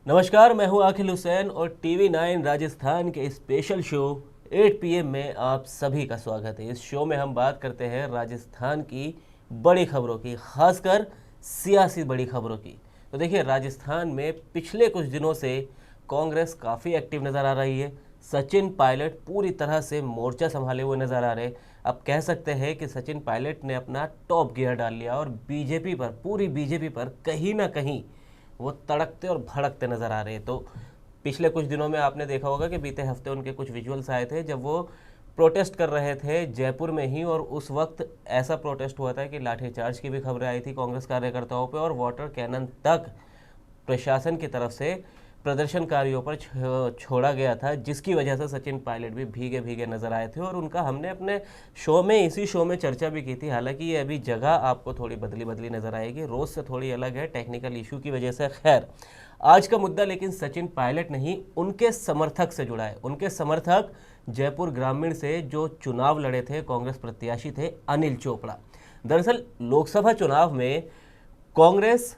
नमस्कार, मैं हूं अखिल हुसैन और टीवी 9 राजस्थान के स्पेशल शो 8 PM में आप सभी का स्वागत है। इस शो में हम बात करते हैं राजस्थान की बड़ी खबरों की, खासकर सियासी बड़ी खबरों की। तो देखिए, राजस्थान में पिछले कुछ दिनों से कांग्रेस काफ़ी एक्टिव नज़र आ रही है। सचिन पायलट पूरी तरह से मोर्चा संभाले हुए नज़र आ रहे। अब कह सकते हैं कि सचिन पायलट ने अपना टॉप गियर डाल लिया और बीजेपी पर, पूरी बीजेपी पर कहीं ना कहीं वो तड़कते और भड़कते नज़र आ रहे हैं। तो पिछले कुछ दिनों में आपने देखा होगा कि बीते हफ्ते उनके कुछ विजुअल्स आए थे जब वो प्रोटेस्ट कर रहे थे जयपुर में ही, और उस वक्त ऐसा प्रोटेस्ट हुआ था कि लाठीचार्ज की भी खबरें आई थी कांग्रेस कार्यकर्ताओं पे, और वाटर कैनन तक प्रशासन की तरफ से प्रदर्शनकारियों पर छोड़ा गया था, जिसकी वजह से सचिन पायलट भी भीगे भीगे नजर आए थे। और उनका हमने अपने शो में, इसी शो में चर्चा भी की थी। हालांकि ये अभी जगह आपको थोड़ी बदली बदली नजर आएगी, रोज से थोड़ी अलग है टेक्निकल इशू की वजह से। खैर, आज का मुद्दा लेकिन सचिन पायलट नहीं, उनके समर्थक से जुड़ा है। उनके समर्थक जयपुर ग्रामीण से जो चुनाव लड़े थे, कांग्रेस प्रत्याशी थे अनिल चोपड़ा। दरअसल लोकसभा चुनाव में कांग्रेस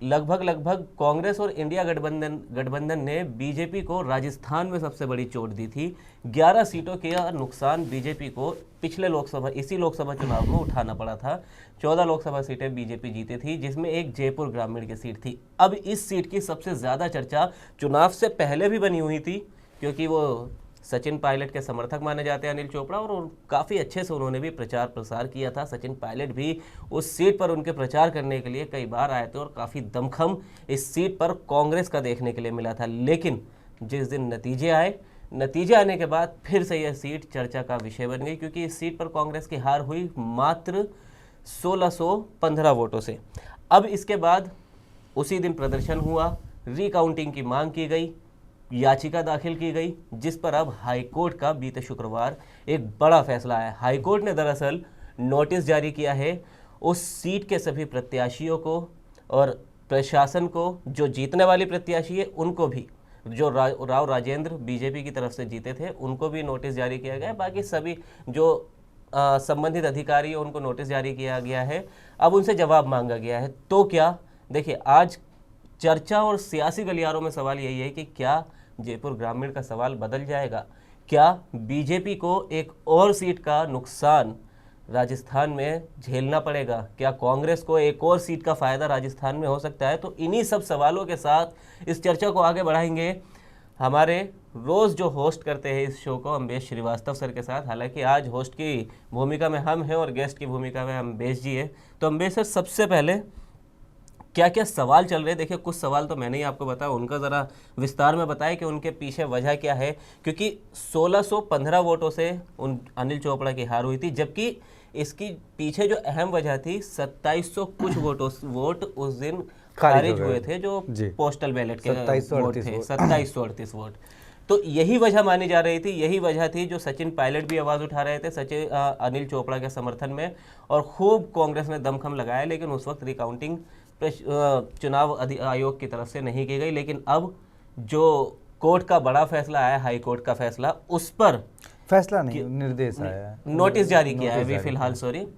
लगभग कांग्रेस और इंडिया गठबंधन ने बीजेपी को राजस्थान में सबसे बड़ी चोट दी थी। 11 सीटों का नुकसान बीजेपी को इसी लोकसभा चुनाव में उठाना पड़ा था। 14 लोकसभा सीटें बीजेपी जीती थी, जिसमें एक जयपुर ग्रामीण की सीट थी। अब इस सीट की सबसे ज़्यादा चर्चा चुनाव से पहले भी बनी हुई थी, क्योंकि वो सचिन पायलट के समर्थक माने जाते हैं अनिल चोपड़ा, और काफ़ी अच्छे से उन्होंने भी प्रचार प्रसार किया था। सचिन पायलट भी उस सीट पर उनके प्रचार करने के लिए कई बार आए थे और काफ़ी दमखम इस सीट पर कांग्रेस का देखने के लिए मिला था। लेकिन जिस दिन नतीजे आने के बाद फिर से यह सीट चर्चा का विषय बन गई, क्योंकि इस सीट पर कांग्रेस की हार हुई मात्र 1615 वोटों से। अब इसके बाद उसी दिन प्रदर्शन हुआ, रिकाउंटिंग की मांग की गई, याचिका दाखिल की गई, जिस पर अब हाईकोर्ट का बीते शुक्रवार एक बड़ा फैसला आया। हाईकोर्ट ने दरअसल नोटिस जारी किया है उस सीट के सभी प्रत्याशियों को और प्रशासन को। जो जीतने वाली प्रत्याशी है उनको भी, जो राव राजेंद्र बीजेपी की तरफ से जीते थे, उनको भी नोटिस जारी किया गया है। बाकी सभी जो संबंधित अधिकारी है उनको नोटिस जारी किया गया है। अब उनसे जवाब मांगा गया है। तो क्या, देखिए, आज चर्चा और सियासी गलियारों में सवाल यही है कि क्या जयपुर ग्रामीण का सवाल बदल जाएगा? क्या बीजेपी को एक और सीट का नुकसान राजस्थान में झेलना पड़ेगा? क्या कांग्रेस को एक और सीट का फायदा राजस्थान में हो सकता है? तो इन्हीं सब सवालों के साथ इस चर्चा को आगे बढ़ाएंगे हमारे रोज जो होस्ट करते हैं इस शो को, अम्बेश श्रीवास्तव सर के साथ। हालांकि आज होस्ट की भूमिका में हम हैं और गेस्ट की भूमिका में अम्बेश जी है। तो अम्बेश सर, सबसे पहले क्या क्या सवाल चल रहे हैं? देखिए, कुछ सवाल तो मैंने ही आपको बताया, उनका ज़रा विस्तार में बताया कि उनके पीछे वजह क्या है। क्योंकि 1615 वोटों से अनिल चोपड़ा की हार हुई थी, जबकि इसकी पीछे जो अहम वजह थी 2700 कुछ वोट उस दिन खारिज हुए थे, जो पोस्टल बैलेट के वोट थे, 2738 वोट। तो यही वजह मानी जा रही थी, यही वजह थी जो सचिन पायलट भी आवाज़ उठा रहे थे अनिल चोपड़ा के समर्थन में, और खूब कांग्रेस ने दमखम लगाया। लेकिन उस वक्त रिकाउंटिंग चुनाव आयोग की तरफ से नहीं की गई। लेकिन अब जो कोर्ट का बड़ा फैसला आया, हाई कोर्ट का फैसला, उस पर फैसला नहीं, निर्देश आया, नोटिस जारी किया है अभी फिलहाल।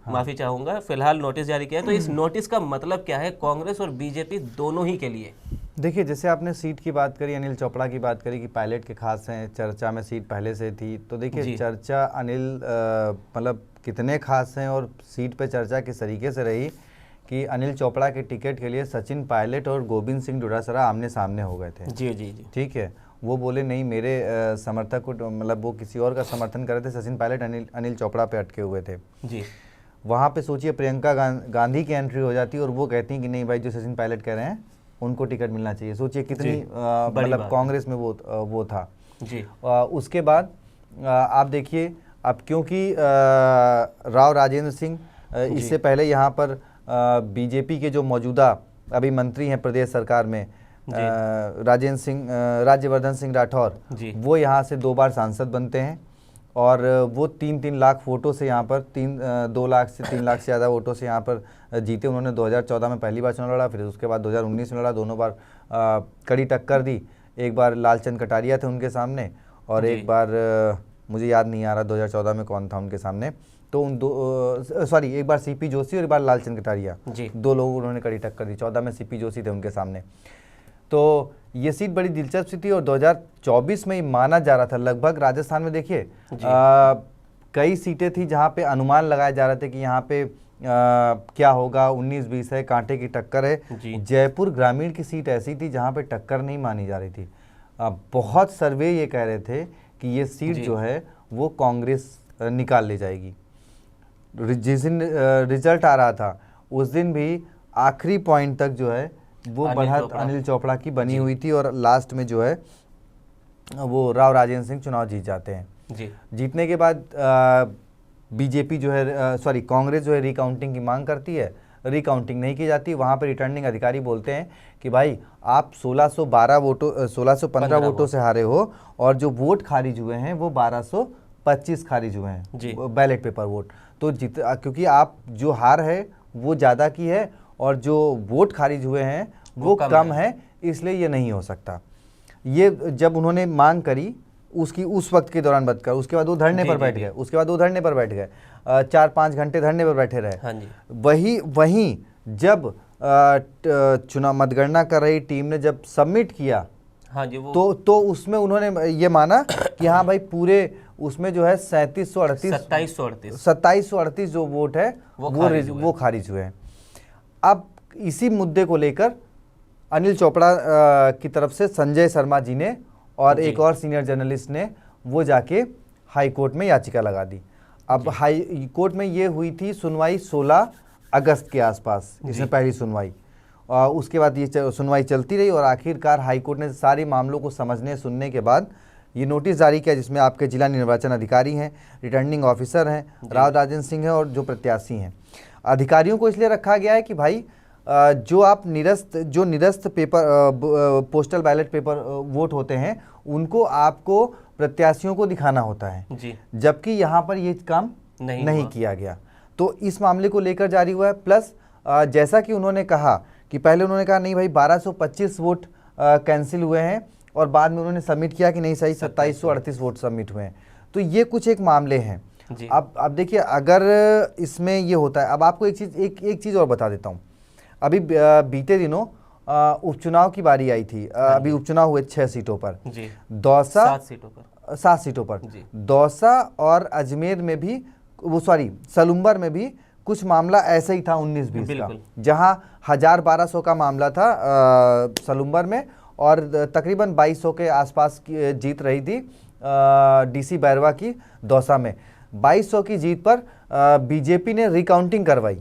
माफी चाहूंगा, फिलहाल नोटिस जारी किया है। तो इस नोटिस का मतलब क्या है कांग्रेस और बीजेपी दोनों ही के लिए? देखिए, जैसे आपने सीट की बात करी, अनिल चोपड़ा की बात करी कि पायलट के खास हैं, चर्चा में सीट पहले से थी। तो देखिए, चर्चा अनिल मतलब कितने खास हैं और सीट पे चर्चा किस तरीके से रही कि अनिल चोपड़ा के टिकट के लिए सचिन पायलट और गोविंद सिंह डोटासरा आमने सामने हो गए थे। जी। ठीक है, वो बोले नहीं, मेरे समर्थक को, मतलब वो किसी और का समर्थन कर रहे थे, सचिन पायलट अनिल चोपड़ा पे अटके हुए थे जी। वहाँ पे सोचिए प्रियंका गांधी की एंट्री हो जाती है और वो कहती हैं कि नहीं भाई, जो सचिन पायलट कह रहे हैं उनको टिकट मिलना चाहिए। सोचिए कितनी मतलब कांग्रेस में वो था जी। उसके बाद आप देखिए, अब क्योंकि राव राजेंद्र सिंह इससे पहले यहाँ पर बीजेपी के जो मौजूदा अभी मंत्री हैं प्रदेश सरकार में, राज्यवर्धन सिंह राठौर, वो यहाँ से 2 बार सांसद बनते हैं और वो 3-3 लाख वोटों से यहाँ पर 2 लाख से 3 लाख से ज़्यादा वोटों से यहाँ पर जीते। उन्होंने 2014 में पहली बार चुनाव लड़ा, फिर उसके बाद 2019 में लड़ा, दोनों बार कड़ी टक्कर दी। एक बार लालचंद कटारिया थे उनके सामने और एक बार मुझे याद नहीं आ रहा 2014 में कौन था उनके सामने। तो एक बार सीपी जोशी और एक बार लालचंद कटारिया, 2 लोग उन्होंने कड़ी टक्कर दी। 14 में सीपी जोशी थे उनके सामने। तो ये सीट बड़ी दिलचस्प थी और 2024 में ही माना जा रहा था लगभग। राजस्थान में देखिए कई सीटें थी जहाँ पे अनुमान लगाए जा रहे थे कि यहाँ पे क्या होगा, 19-20 है, कांटे की टक्कर है। जयपुर ग्रामीण की सीट ऐसी थी जहाँ पे टक्कर नहीं मानी जा रही थी। बहुत सर्वे ये कह रहे थे कि ये सीट जो है वो कांग्रेस निकाल ले जाएगी। जिस दिन रिजल्ट आ रहा था उस दिन भी आखिरी पॉइंट तक जो है वो बढ़त अनिल चोपड़ा की बनी हुई थी और लास्ट में जो है वो राव राजेंद्र सिंह चुनाव जीत जाते हैं। जीतने के बाद बीजेपी जो है कांग्रेस जो है रिकाउंटिंग की मांग करती है, रिकाउंटिंग नहीं की जाती। वहाँ पर रिटर्निंग अधिकारी बोलते हैं कि भाई आप 1615 वोटों से हारे हो और जो वोट खारिज हुए हैं वो 1225 खारिज हुए हैं बैलेट पेपर वोट। तो क्योंकि आप जो हार है वो ज़्यादा की है और जो वोट खारिज हुए हैं वो कम है, इसलिए ये नहीं हो सकता। ये जब उन्होंने मांग करी उसकी उस वक्त के दौरान बात कर, उसके बाद वो धरने पर बैठ गए, उसके बाद वो धरने पर बैठ गए, 4-5 घंटे धरने पर बैठे रहे। वहीं जब चुनाव मतगणना कर रही टीम ने जब सबमिट किया तो उसमें उन्होंने ये माना कि हाँ भाई पूरे उसमें जो है 2738 जो वोट है वो खारिज हुए हैं। अब इसी मुद्दे को लेकर अनिल चोपड़ा की तरफ से संजय शर्मा जी ने और एक और सीनियर जर्नलिस्ट ने वो जाके हाई कोर्ट में याचिका लगा दी। अब हाई कोर्ट में ये हुई थी सुनवाई 16 अगस्त के आसपास, इसमें पहली सुनवाई। उसके बाद ये सुनवाई चलती रही और आखिरकार हाई कोर्ट ने सारे मामलों को समझने सुनने के बाद ये नोटिस जारी किया जिसमें आपके जिला निर्वाचन अधिकारी हैं, रिटर्निंग ऑफिसर हैं, राव राजेंद्र सिंह हैं और जो प्रत्याशी हैं। अधिकारियों को इसलिए रखा गया है कि भाई जो आप निरस्त paper postal ballot paper vote होते हैं उनको आपको प्रत्याशियों को दिखाना होता है, जबकि यहाँ पर ये काम नहीं किया गया। तो इस मामले को लेकर जारी हुआ है। प्लस जैसा कि उन्होंने कहा कि पहले उन्होंने कहा नहीं भाई 1225 वोट कैंसिल हुए हैं और बाद में उन्होंने सबमिट किया कि नहीं सही 2738 वोट सबमिट हुए हैं। तो ये कुछ एक मामले हैं। अब देखिए अगर इसमें ये होता है, अब आपको एक चीज़ और बता देता हूँ। अभी बीते दिनों उपचुनाव की बारी आई थी। अभी उपचुनाव हुए 6 सीटों पर, दौसा 7 सीटों पर दौसा और अजमेर में भी सलुम्बर में भी कुछ मामला ऐसा ही था 19-20 का, जहां 1000-1200 का मामला था सलुम्बर में और तकरीबन 2200 के आसपास की जीत रही थी डीसी बैरवा की दौसा में। 2200 की जीत पर बीजेपी ने रिकाउंटिंग करवाई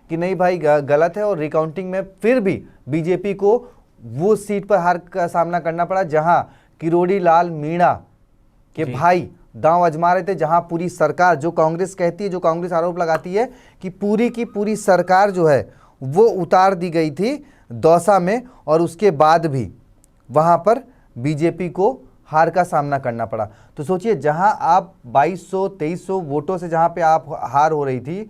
कि नहीं भाई गलत है और रिकाउंटिंग में फिर भी बीजेपी को वो सीट पर हार का सामना करना पड़ा जहां किरोड़ी लाल मीणा के भाई दांव आजमा रहे थे, जहां पूरी सरकार जो कांग्रेस कहती है, जो कांग्रेस आरोप लगाती है कि पूरी की पूरी सरकार जो है वो उतार दी गई थी दौसा में और उसके बाद भी वहां पर बीजेपी को हार का सामना करना पड़ा। तो सोचिए जहां आप 2200-2300 वोटों से जहां पे आप हार हो रही थी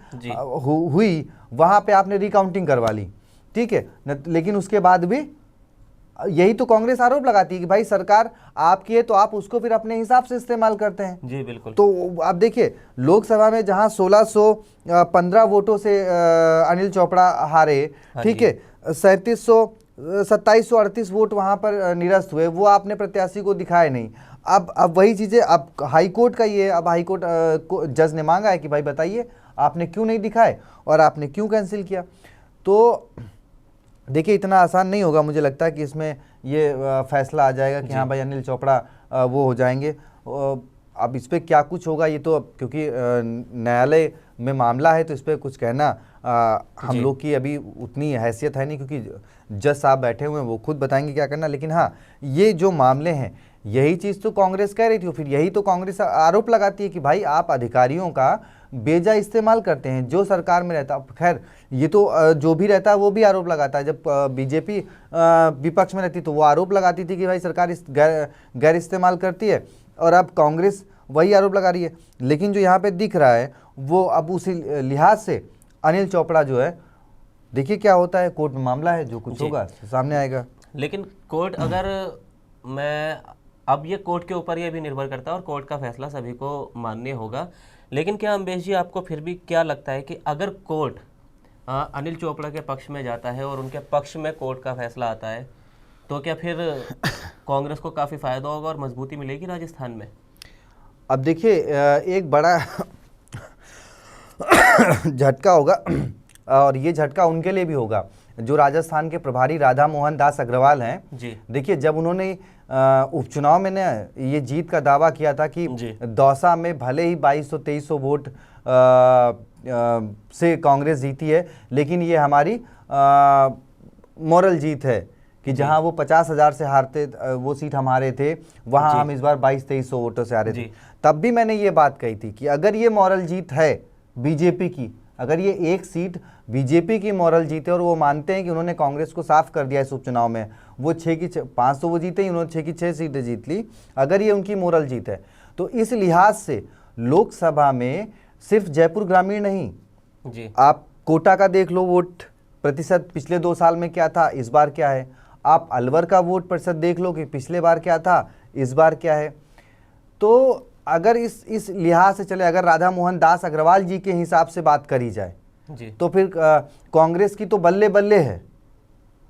हुई वहां पे आपने रिकाउंटिंग करवा ली, ठीक है, लेकिन उसके बाद भी यही तो कांग्रेस आरोप लगाती है कि भाई सरकार आपकी है तो आप उसको फिर अपने हिसाब से इस्तेमाल करते हैं। जी बिल्कुल। तो आप देखिए लोकसभा में जहां 1615 वोटों से अनिल चोपड़ा हारे, ठीक है, 2738 वोट वहां पर निरस्त हुए, वो आपने प्रत्याशी को दिखाए नहीं। अब वही चीजें अब हाई कोर्ट का ये, अब हाई कोर्ट जज ने मांगा है कि भाई बताइए आपने क्यों नहीं दिखाए और आपने क्यों कैंसिल किया। तो देखिए इतना आसान नहीं होगा, मुझे लगता है कि इसमें ये फैसला आ जाएगा कि हाँ भाई अनिल चोपड़ा वो हो जाएंगे। अब इस पर क्या कुछ होगा ये तो क्योंकि न्यायालय में मामला है तो इस पर कुछ कहना हम लोग की अभी उतनी हैसियत है नहीं, क्योंकि जज साहब बैठे हुए हैं वो खुद बताएंगे क्या करना। लेकिन हाँ ये जो मामले हैं यही चीज़ तो कांग्रेस कह रही थी, फिर यही तो कांग्रेस आरोप लगाती है कि भाई आप अधिकारियों का बेजा इस्तेमाल करते हैं जो सरकार में रहता। खैर ये तो जो भी रहता है वो भी आरोप लगाता है। जब बीजेपी विपक्ष में रहती तो वो आरोप लगाती थी कि भाई सरकार इस गैर इस्तेमाल करती है, और अब कांग्रेस वही आरोप लगा रही है। लेकिन जो यहाँ पे दिख रहा है वो अब उसी लिहाज से अनिल चोपड़ा जो है, देखिए क्या होता है, कोर्ट में मामला है, जो कुछ होगा सामने आएगा। लेकिन कोर्ट अगर अब ये कोर्ट के ऊपर ये भी निर्भर करता है और कोर्ट का फैसला सभी को मान्य होगा। लेकिन क्या अम्बेश जी आपको फिर भी क्या लगता है कि अगर कोर्ट अनिल चोपड़ा के पक्ष में जाता है और उनके पक्ष में कोर्ट का फैसला आता है, तो क्या फिर कांग्रेस को काफ़ी फायदा होगा और मजबूती मिलेगी राजस्थान में? अब देखिए, एक बड़ा झटका होगा, और ये झटका उनके लिए भी होगा जो राजस्थान के प्रभारी राधा मोहन दास अग्रवाल हैं जी। देखिए, जब उन्होंने उपचुनाव में ना ये जीत का दावा किया था कि दौसा में भले ही 2200-2300 वोट से कांग्रेस जीती है, लेकिन ये हमारी मॉरल जीत है कि जहां वो 50,000 से हारते, वो सीट हमारे थे, वहां हम इस बार 2200-2300 वोटों से हारे थे। तब भी मैंने ये बात कही थी कि अगर ये मॉरल जीत है बीजेपी की, अगर ये एक सीट बीजेपी की मॉरल जीत है और वो मानते हैं कि उन्होंने कांग्रेस को साफ कर दिया इस उपचुनाव में, वो 6 की 5 तो वो जीते ही, उन्होंने 6 की 6 सीटें जीत ली, अगर ये उनकी मॉरल जीत है तो इस लिहाज से लोकसभा में सिर्फ जयपुर ग्रामीण नहीं जी, आप कोटा का देख लो, वोट प्रतिशत पिछले 2 साल में क्या था, इस बार क्या है। आप अलवर का वोट प्रतिशत देख लो कि पिछले बार क्या था, इस बार क्या है। तो अगर इस लिहाज से चले, अगर राधा मोहन दास अग्रवाल जी के हिसाब से बात करी जाए जी, तो फिर कांग्रेस की तो बल्ले बल्ले है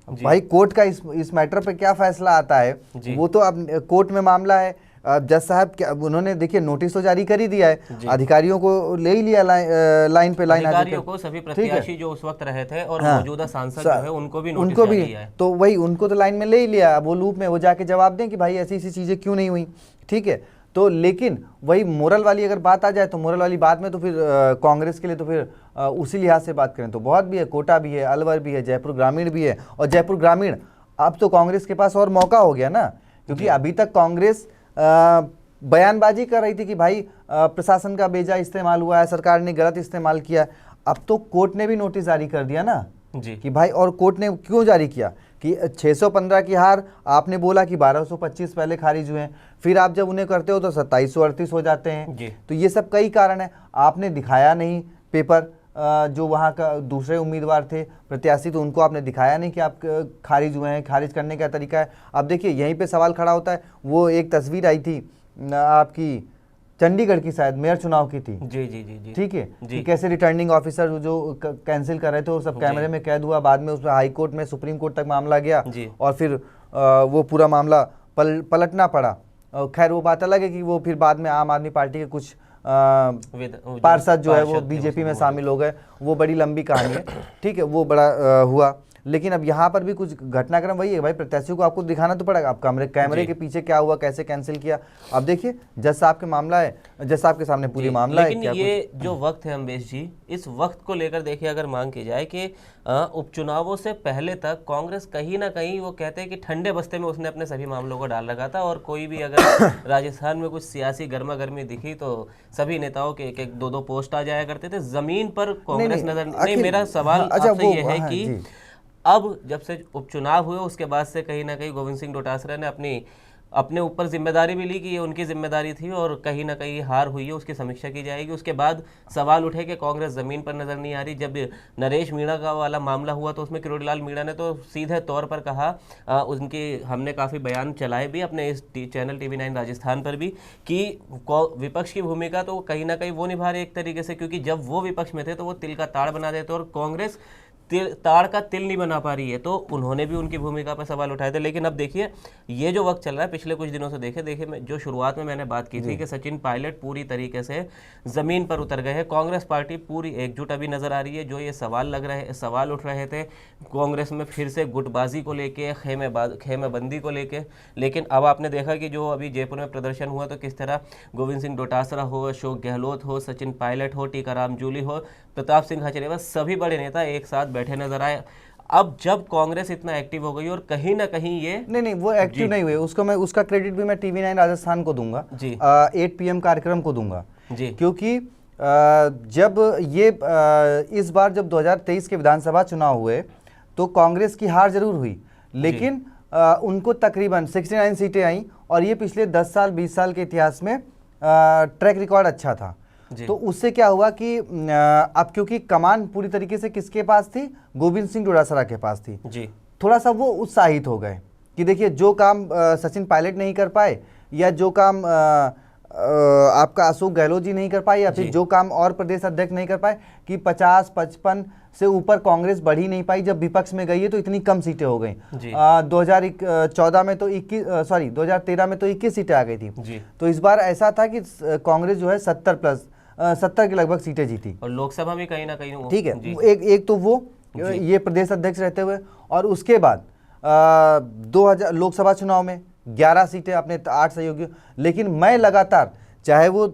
भाई। कोर्ट का इस मैटर पे क्या फैसला आता है वो तो अब कोर्ट में मामला है। जज साहब क्या उन्होंने देखिए नोटिस तो जारी कर ही दिया है, अधिकारियों को ले ही लिया, लाइन पे लाइन अधिकारियों को, सभी प्रत्याशी जो उस वक्त रहे थे और मौजूदा सांसद जो है उनको भी नोटिस उनको भी दिया है। तो वही उनको तो लाइन में ले ही लिया, अब वो लूप में वो जाके जवाब दें कि भाई ऐसी ऐसी चीजें क्यों नहीं हुई, ठीक है। तो लेकिन वही मोरल वाली अगर बात आ जाए तो मोरल वाली बात में तो फिर कांग्रेस के लिए तो फिर उसी लिहाज से बात करें तो बहुत भी है, कोटा भी है, अलवर भी है, जयपुर ग्रामीण भी है। और जयपुर ग्रामीण अब तो कांग्रेस के पास और मौका हो गया ना, क्योंकि अभी तक कांग्रेस बयानबाजी कर रही थी कि भाई प्रशासन का बेजा इस्तेमाल हुआ है, सरकार ने गलत इस्तेमाल किया। अब तो कोर्ट ने भी नोटिस जारी कर दिया ना जी, कि भाई, और कोर्ट ने क्यों जारी किया कि 615 की हार, आपने बोला कि 1225 पहले खारिज हुए हैं, फिर आप जब उन्हें करते हो तो 2738 हो जाते हैं। तो ये सब कई कारण है, आपने दिखाया नहीं पेपर, जो वहाँ का दूसरे उम्मीदवार थे प्रत्याशी, तो उनको आपने दिखाया नहीं कि आप खारिज हुए हैं, खारिज करने का तरीका है। अब देखिए यहीं पे सवाल खड़ा होता है, वो एक तस्वीर आई थी आपकी चंडीगढ़ की, शायद मेयर चुनाव की थी, जी जी जी जी, ठीक है, कि कैसे रिटर्निंग ऑफिसर जो कैंसिल कर रहे थे वो सब कैमरे में कैद हुआ, बाद में उसमें हाई कोर्ट में, सुप्रीम कोर्ट तक मामला गया और फिर वो पूरा मामला पलटना पड़ा। खैर वो बात अलग है कि वो फिर बाद में आम आदमी पार्टी के कुछ पार्षद जो है वो बीजेपी में शामिल हो गए, वो बड़ी लंबी कहानी है, ठीक है, वो बड़ा हुआ। लेकिन अब यहाँ पर भी कुछ घटनाक्रम वही है भाई, प्रत्याशियों को आपको दिखाना तो पड़ेगा, आप कैमरे के पीछे क्या हुआ, कैसे कैंसिल किया। अब देखिए जज साहब के मामला है, जज साहब के सामने पूरी मामला है। लेकिन ये जो वक्त है अम्बेश जी, इस वक्त को लेकर देखिए अगर मांग की जाए कि उपचुनावों से पहले तक कांग्रेस कहीं ना कहीं, वो कहते हैं कि ठंडे बस्ते में उसने अपने सभी मामलों को डाल रखा था, और कोई भी अगर राजस्थान में कुछ सियासी गर्मा गर्मी दिखी तो सभी नेताओं के एक एक 2-2 पोस्ट आ जाया करते थे, जमीन पर कांग्रेस नजर नहीं। मेरा सवाल आपसे ये है कि अब जब से उपचुनाव हुए उसके बाद से कहीं ना कहीं गोविंद सिंह डोटासरा ने अपने ऊपर जिम्मेदारी भी ली कि ये उनकी जिम्मेदारी थी और कहीं ना कहीं हार हुई है, उसकी समीक्षा की जाएगी। उसके बाद सवाल उठे कि कांग्रेस ज़मीन पर नज़र नहीं आ रही। जब नरेश मीणा का वाला मामला हुआ तो उसमें किरोड़ीलाल मीणा ने तो सीधे तौर पर कहा, उनकी हमने काफ़ी बयान चलाए भी अपने इस चैनल TV9 राजस्थान पर भी, कि विपक्ष की भूमिका तो कहीं ना कहीं वो निभा रहे एक तरीके से, क्योंकि जब वो विपक्ष में थे तो वो तिल का ताड़ बना देते और कांग्रेस ताड़ का तिल नहीं बना पा रही है, तो उन्होंने भी उनकी भूमिका पर सवाल उठाए थे। लेकिन अब देखिए ये जो वक्त चल रहा है पिछले कुछ दिनों से, देखिए जो शुरुआत में मैंने बात की थी कि सचिन पायलट पूरी तरीके से ज़मीन पर उतर गए हैं, कांग्रेस पार्टी पूरी एकजुट अभी नज़र आ रही है। जो ये सवाल उठ रहे थे कांग्रेस में फिर से गुटबाजी को लेके, खेमेबंदी को लेके, लेकिन अब आपने देखा कि जो अभी जयपुर में प्रदर्शन हुआ तो किस तरह गोविंद सिंह डोटासरा हो, अशोक गहलोत हो, सचिन पायलट हो, टीकाराम जूली हो, प्रताप सिंह हचरेवा, सभी बड़े नेता एक साथ बैठे नजर आए। अब जब कांग्रेस इतना एक्टिव हो गई और कहीं ना कहीं ये नहीं वो एक्टिव नहीं हुए, उसका क्रेडिट भी मैं TV9 राजस्थान को दूंगा जी, 8 PM कार्यक्रम को दूंगा जी, क्योंकि जब ये इस बार जब 2023 के विधानसभा चुनाव हुए तो कांग्रेस की हार जरूर हुई, लेकिन उनको तकरीबन 69 सीटें आई और ये पिछले 10 साल 20 साल के इतिहास में ट्रैक रिकॉर्ड अच्छा था। तो उससे क्या हुआ कि अब क्योंकि कमान पूरी तरीके से किसके पास थी, गोविंद सिंह डोटासरा के पास थी जी, थोड़ा सा वो उत्साहित हो गए कि देखिए जो काम सचिन पायलट नहीं कर पाए या जो काम आपका अशोक गहलोत जी नहीं कर पाए, या फिर जो काम और प्रदेश अध्यक्ष नहीं कर पाए कि 50-55 से ऊपर कांग्रेस बढ़ ही नहीं पाई। जब विपक्ष में गई है तो इतनी कम सीटें हो गई। 2014 में तो 2013 में तो 21 सीटें आ गई थी। तो इस बार ऐसा था कि कांग्रेस जो है 70 के लगभग सीटें जीती, और लोकसभा में कहीं ना कहीं। ठीक है, एक तो वो ये प्रदेश अध्यक्ष रहते हुए, और उसके बाद 2000 लोकसभा चुनाव में 11 सीटें अपने 8 सहयोगियों। लेकिन मैं लगातार, चाहे वो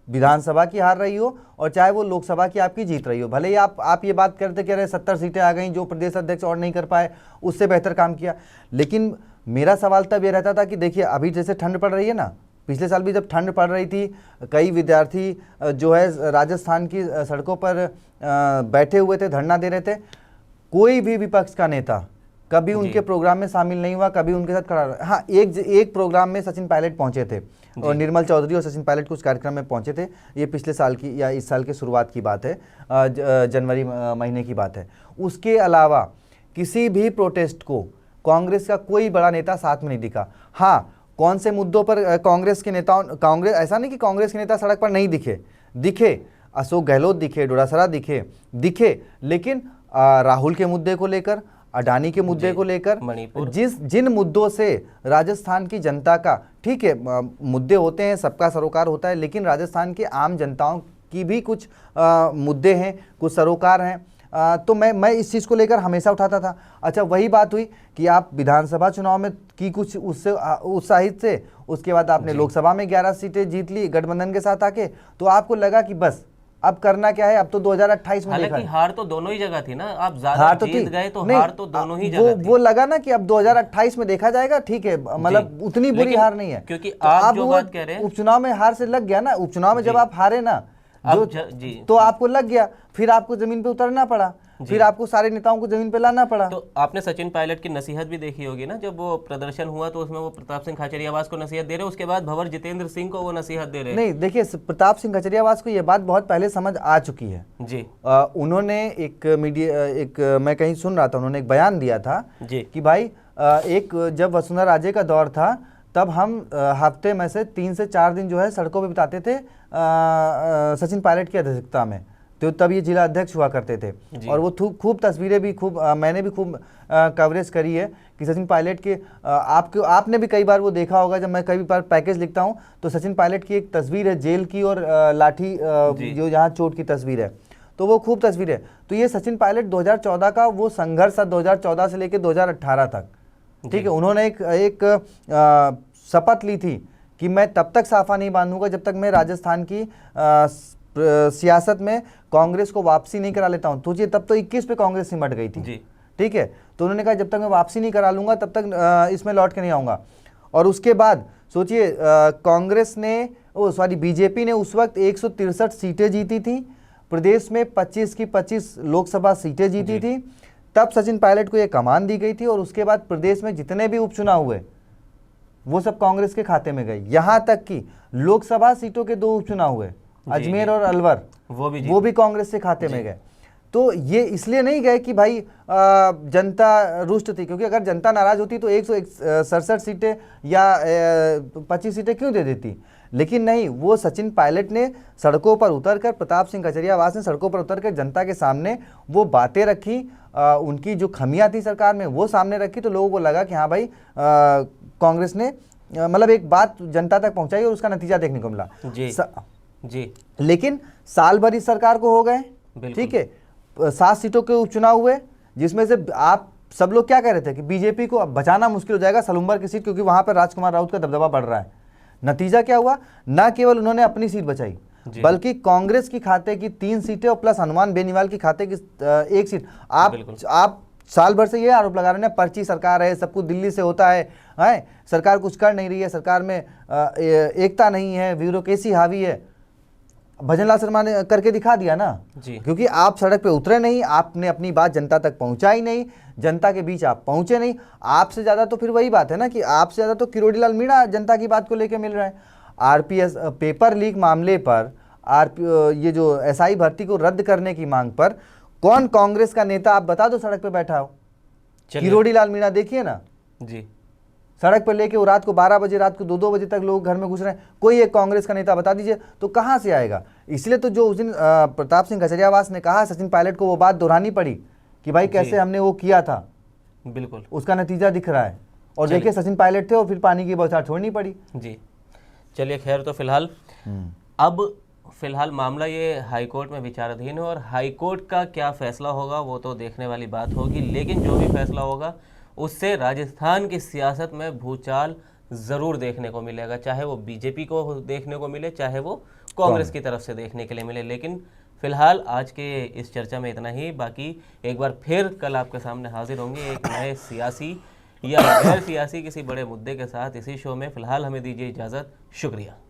विधानसभा की हार रही हो और चाहे वो लोकसभा की आपकी जीत रही हो, भले ही आप ये बात करते कह रहे 70 सीटें आ गई, जो प्रदेश अध्यक्ष और नहीं कर पाए उससे बेहतर काम किया। लेकिन मेरा सवाल तब ये रहता था कि देखिए अभी जैसे ठंड पड़ रही है ना, पिछले साल भी जब ठंड पड़ रही थी, कई विद्यार्थी जो है राजस्थान की सड़कों पर बैठे हुए थे, धरना दे रहे थे। कोई भी विपक्ष का नेता कभी उनके प्रोग्राम में शामिल नहीं हुआ, कभी उनके साथ खड़ा रहा। हाँ, एक प्रोग्राम में सचिन पायलट पहुंचे थे, और निर्मल चौधरी और सचिन पायलट कुछ कार्यक्रम में पहुंचे थे। ये पिछले साल की या इस साल के शुरुआत की बात है, जनवरी महीने की बात है। उसके अलावा किसी भी प्रोटेस्ट को कांग्रेस का कोई बड़ा नेता साथ में नहीं दिखा। हाँ, कौन से मुद्दों पर कांग्रेस के नेताओं, कांग्रेस ऐसा नहीं कि कांग्रेस के नेता सड़क पर नहीं दिखे, अशोक गहलोत दिखे, डोटासरा दिखे, लेकिन राहुल के मुद्दे को लेकर, अडानी के मुद्दे को लेकर, जिन मुद्दों से राजस्थान की जनता का, ठीक है मुद्दे होते हैं, सबका सरोकार होता है, लेकिन राजस्थान के आम जनताओं की भी कुछ मुद्दे हैं, कुछ सरोकार हैं। तो मैं इस चीज़ को लेकर हमेशा उठाता था। अच्छा, वही बात हुई कि आप विधानसभा चुनाव में की कुछ उससे उत्साहित से, उसके बाद आपने लोकसभा में 11 सीटें जीत ली गठबंधन के साथ आके, तो आपको लगा कि बस अब करना क्या है, अब तो 2028 में हालांकि हार तो दोनों ही जगह थी ना, आप ज्यादा जीत गए तो हार तो दोनों ही जगह थी। वो लगा ना कि अब 2028 में देखा जाएगा, ठीक है, मतलब उतनी बुरी हार नहीं है, क्योंकि आप जो बात कह रहे हैं, उपचुनाव में हार से लग गया ना। उपचुनाव में जब आप हारे ना तो आपको लग गया, फिर आपको जमीन पे उतरना पड़ा, फिर आपको सारे नेताओं को जमीन पे लाना पड़ा। तो आपने सचिन पायलट की नसीहत भी देखी होगी ना, जब वो प्रदर्शन हुआ तो उसमें वो प्रताप सिंह खाचरियावास को नसीहत दे रहे, उसके बाद भंवर जितेंद्र सिंह को वो नसीहत दे रहे। नहीं, देखिए प्रताप सिंह खाचरियावास को ये बात बहुत पहले समझ आ चुकी है जी। उन्होंने मैं कहीं सुन रहा था, उन्होंने एक बयान दिया था जी कि भाई जब वसुंधरा राजे का दौर था, तब हम हफ्ते में से 3 से 4 दिन जो है सड़कों पे बिताते थे सचिन पायलट की अध्यक्षता में। तो तब ये जिला अध्यक्ष हुआ करते थे, और वो खूब तस्वीरें भी मैंने भी खूब कवरेज करी है कि सचिन पायलट के आपने भी कई बार वो देखा होगा, जब मैं कई बार पैकेज लिखता हूँ तो सचिन पायलट की एक तस्वीर है जेल की, और लाठी जो यहाँ चोट की तस्वीर है, तो वो खूब तस्वीर है। तो ये सचिन पायलट 2014 का वो संघर्ष था, 2014 से लेकर 2018 तक, ठीक है। उन्होंने एक शपथ ली थी कि मैं तब तक साफा नहीं बांधूंगा जब तक मैं राजस्थान की सियासत में कांग्रेस को वापसी नहीं करा लेता हूं। तुझे तब तो 21 पे कांग्रेस सिमट गई थी, ठीक है। तो उन्होंने कहा जब तक मैं वापसी नहीं करा लूंगा तब तक इसमें लौट के नहीं आऊंगा। और उसके बाद सोचिए कांग्रेस ने बीजेपी ने उस वक्त 163 सीटें जीती थी, प्रदेश में 25 की 25 लोकसभा सीटें जीती थी। तब सचिन पायलट को यह कमान दी गई थी, और उसके बाद प्रदेश में जितने भी उपचुनाव हुए वो सब कांग्रेस के खाते में गए। यहां तक कि लोकसभा सीटों के 2 उपचुनाव हुए, अजमेर और अलवर, वो भी कांग्रेस से खाते में गए। तो ये इसलिए नहीं गए कि भाई जनता रुष्ट थी, क्योंकि अगर जनता नाराज होती तो 167 सीटें या 25 सीटें क्यों दे देती। लेकिन नहीं, वो सचिन पायलट ने सड़कों पर उतरकर, प्रताप सिंह खाचरियावास ने सड़कों पर उतरकर जनता के सामने वो बातें रखी, उनकी जो खमियां थी सरकार में वो सामने रखी। तो लोगों को लगा कि हाँ भाई कांग्रेस ने मतलब एक बात जनता तक पहुंचाई, और उसका नतीजा देखने को मिला जी। लेकिन साल भर इस सरकार को हो गए, ठीक है, 7 सीटों के उपचुनाव हुए, जिसमें से आप सब लोग क्या कह रहे थे कि बीजेपी को अब बचाना मुश्किल हो जाएगा सलुम्बर की सीट, क्योंकि वहां पर राजकुमार राउत का दबदबा बढ़ रहा है। नतीजा क्या हुआ, न केवल उन्होंने अपनी सीट बचाई, बल्कि कांग्रेस की खाते की 3 सीटें और प्लस हनुमान बेनीवाल की खाते की 1 सीट। आप साल भर से ये आरोप लगा रहे हैं पर्ची सरकार है, सब कुछ दिल्ली से होता है, सरकार कुछ कर नहीं रही है, सरकार में एकता नहीं है, ब्यूरोक्रेसी हावी है। भजनलाल शर्मा ने करके दिखा दिया ना जी। क्योंकि आप सड़क पे उतरे नहीं, आपने अपनी बात जनता तक पहुंचाई नहीं, जनता के बीच आप पहुंचे नहीं। आपसे ज्यादा तो फिर वही बात है ना कि आपसे ज्यादा तो किरोड़ी लाल मीणा जनता की बात को लेकर मिल रहा है। आरपीएस पेपर लीक मामले पर, ये जो एसआई भर्ती को रद्द करने की मांग पर कौन कांग्रेस का नेता आप बता दो सड़क पे बैठा हो? किरोड़ी लाल मीणा देखिए ना जी, सड़क पर लेके वो रात को 12 बजे, रात को 2-2 बजे तक लोग घर में घुस रहे हैं। कोई एक कांग्रेस का नेता बता दीजिए तो कहाँ से आएगा। इसलिए तो जो उस दिन प्रताप सिंह खजरियावास ने कहा, सचिन पायलट को वो बात दोहरानी पड़ी कि भाई कैसे हमने वो किया था, बिल्कुल उसका नतीजा दिख रहा है। और देखिए सचिन पायलट थे और फिर पानी की बौछार छोड़नी पड़ी। जी चलिए, खैर तो फिलहाल मामला ये हाईकोर्ट में विचाराधीन है और हाईकोर्ट का क्या फैसला होगा वो तो देखने वाली बात होगी। लेकिन जो भी फैसला होगा उससे राजस्थान की सियासत में भूचाल ज़रूर देखने को मिलेगा, चाहे वो बीजेपी को देखने को मिले, चाहे वो कांग्रेस की तरफ से देखने के लिए मिले। लेकिन फिलहाल आज के इस चर्चा में इतना ही। बाकी एक बार फिर कल आपके सामने हाजिर होंगे एक नए सियासी या गैर सियासी किसी बड़े मुद्दे के साथ इसी शो में। फिलहाल हमें दीजिए इजाज़त। शुक्रिया।